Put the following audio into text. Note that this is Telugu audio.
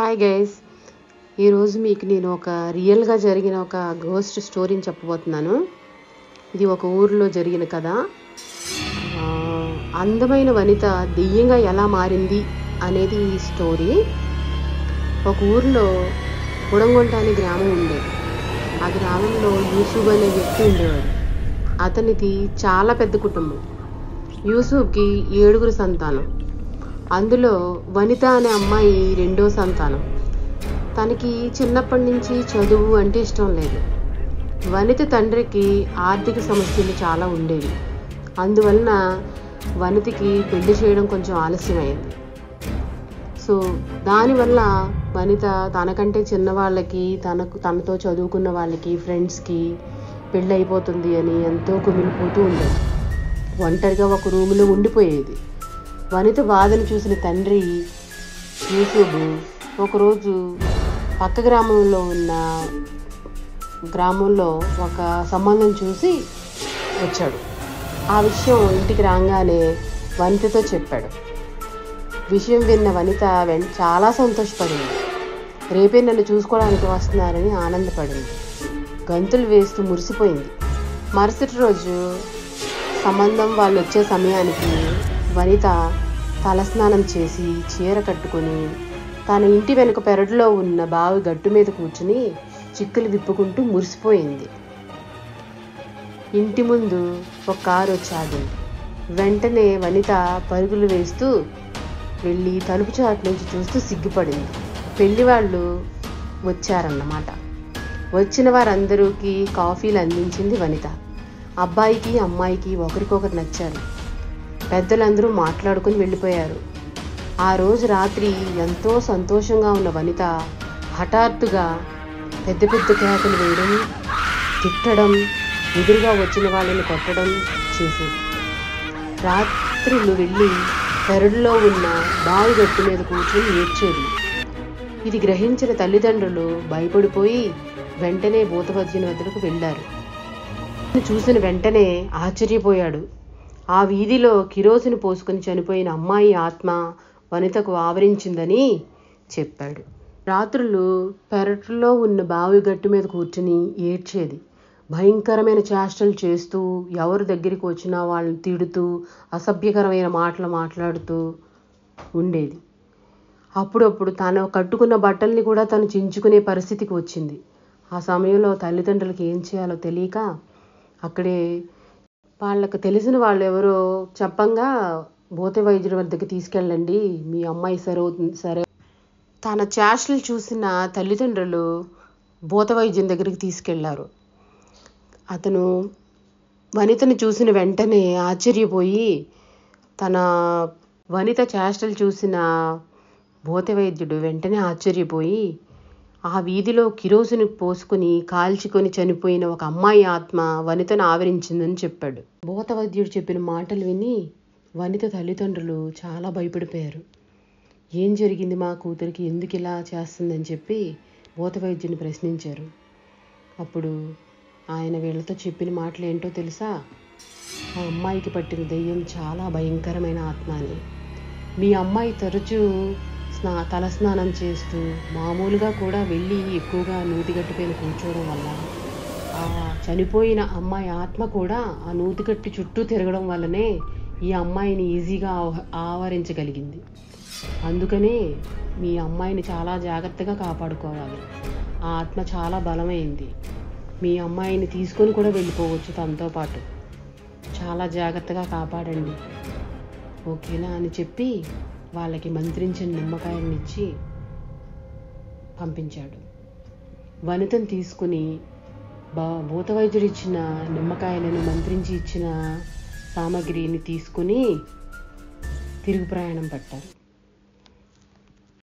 హాయ్ గైస్, ఈరోజు మీకు నేను ఒక రియల్గా జరిగిన ఒక గోస్ట్ స్టోరీని చెప్పబోతున్నాను. ఇది ఒక ఊరిలో జరిగిన కథ. అందమైన వనిత దెయ్యంగా ఎలా మారింది అనేది ఈ స్టోరీ. ఒక ఊరిలో బుడంగొంట అనే గ్రామం ఉండేది. ఆ గ్రామంలో యూసుఫ్ అనే వ్యక్తి ఉండేవాడు. అతనిది చాలా పెద్ద కుటుంబం. యూసుఫ్కి 7 సంతానం. అందులో వనిత అనే అమ్మాయి 2వ సంతానం. తనకి చిన్నప్పటి నుంచి చదువు అంటే ఇష్టం లేదు. వనిత తండ్రికి ఆర్థిక సమస్యలు చాలా ఉండేవి. అందువలన వనితకి పెళ్లి చేయడం కొంచెం ఆలస్యమైంది. సో దానివల్ల వనిత తనకంటే చిన్నవాళ్ళకి, తనతో చదువుకున్న వాళ్ళకి, ఫ్రెండ్స్కి పెళ్ళి అయిపోతుంది అని ఎంతో కుమిలిపోతూ ఉండేది. ఒంటరిగా ఒక రూములో ఉండిపోయేది. వనిత బాధను చూసిన తండ్రి యూసుఫ్ ఒకరోజు పక్క గ్రామంలో ఒక సంబంధం చూసి వచ్చాడు. ఆ విషయం ఇంటికి రాగానే వనితతో చెప్పాడు. విషయం విన్న వనిత చాలా సంతోషపడింది. రేపే నన్ను చూసుకోవడానికి వస్తున్నారని ఆనందపడింది. గంతులు వేస్తూ మురిసిపోయింది. మరుసటి రోజు సంబంధం వాళ్ళు వచ్చే సమయానికి వనిత తలస్నానం చేసి చీర కట్టుకొని తన ఇంటి వెనుక పెరడులో ఉన్న బావి గట్టు మీద కూర్చుని చిక్కులు విప్పుకుంటూ మురిసిపోయింది. ఇంటి ముందు ఒక కారు వచ్చి ఆగింది. వెంటనే వనిత పరుగులు వేస్తూ వెళ్ళి తలుపు చాటు నుంచి చూస్తూ సిగ్గుపడింది. పెళ్లి వాళ్ళు వచ్చారన్నమాట. వచ్చిన వారందరికీ కాఫీలు అందించింది వనిత. అబ్బాయికి అమ్మాయికి ఒకరికొకరు నచ్చారు. పెద్దలందరూ మాట్లాడుకుని వెళ్ళిపోయారు. ఆ రోజు రాత్రి ఎంతో సంతోషంగా ఉన్న వనిత హఠాత్తుగా పెద్ద పెద్ద కేకలు వేయడం, తిట్టడం, ఎదురుగా వచ్చిన వాళ్ళని కొట్టడం చేసేది. రాత్రులు వెళ్ళి పెరడులో ఉన్న బావి గట్టు మీద కూర్చొని ఏడ్చేది. ఇది గ్రహించిన తల్లిదండ్రులు భయపడిపోయి వెంటనే భూతవైద్యుని వద్దకు వెళ్ళారు. చూసిన వెంటనే ఆశ్చర్యపోయాడు. ఆ వీధిలో కిరోసిన్ పోసుకొని చనిపోయిన అమ్మాయి ఆత్మ వనితకు ఆవరించిందని చెప్పాడు. రాత్రులు పెరట్లో ఉన్న బావి గట్టు మీద కూర్చుని ఏడ్చేది. భయంకరమైన చేష్టలు చేస్తూ, ఎవరి దగ్గరికి వచ్చినా వాళ్ళని తిడుతూ, అసభ్యకరమైన మాటలు మాట్లాడుతూ ఉండేది. అప్పుడప్పుడు తను కట్టుకున్న బట్టల్ని కూడా తను చించుకునే పరిస్థితికి వచ్చింది. ఆ సమయంలో తల్లిదండ్రులకి ఏం చేయాలో తెలియక అక్కడే వాళ్ళకు తెలిసిన వాళ్ళు ఎవరో చెప్పంగా భూత వైద్యుడి వద్దకు తీసుకెళ్ళండి, మీ అమ్మాయి సరే. తన చేష్టలు చూసిన తల్లిదండ్రులు భూత వైద్యుని దగ్గరికి తీసుకెళ్లారు. అతను వనితను చూసిన వెంటనే ఆశ్చర్యపోయి, వనిత చేష్టలు చూసిన భూత వైద్యుడు వెంటనే ఆశ్చర్యపోయి ఆ వీధిలో కిరోసిన్ పోసుకుని కాల్చుకొని చనిపోయిన ఒక అమ్మాయి ఆత్మ వనితను ఆవరించిందని చెప్పాడు. భూత వైద్యుడు చెప్పిన మాటలు విని వనిత తల్లిదండ్రులు చాలా భయపడిపోయారు. ఏం జరిగింది మా కూతురికి, ఎందుకు ఇలా చేస్తుందని చెప్పి భూత వైద్యుని ప్రశ్నించారు. అప్పుడు ఆయన వీళ్ళతో చెప్పిన మాటలు ఏంటో తెలుసా? ఆ అమ్మాయికి పట్టిన దెయ్యం చాలా భయంకరమైన ఆత్మ అని. మీ అమ్మాయి తరచూ తలస్నానం చేస్తూ మామూలుగా కూడా వెళ్ళి ఎక్కువగా నూతిగట్టుపైన కూర్చోవడం వల్ల ఆ చనిపోయిన అమ్మాయి ఆత్మ కూడా ఆ నూతిగట్టు చుట్టూ తిరగడం వల్లనే ఈ అమ్మాయిని ఈజీగా ఆవరించగలిగింది. అందుకనే మీ అమ్మాయిని చాలా జాగ్రత్తగా కాపాడుకోవాలి. ఆ ఆత్మ చాలా బలమైంది. మీ అమ్మాయిని తీసుకొని కూడా వెళ్ళిపోవచ్చు తనతో పాటు. చాలా జాగ్రత్తగా కాపాడండి, ఓకేనా అని చెప్పి వాళ్ళకి మంత్రించిన నిమ్మకాయలను ఇచ్చి పంపించాడు. వనితను తీసుకుని భూత వైద్యుడు ఇచ్చిన నిమ్మకాయలను, మంత్రించి ఇచ్చిన సామాగ్రిని తీసుకుని తిరుగు ప్రయాణం పట్టారు.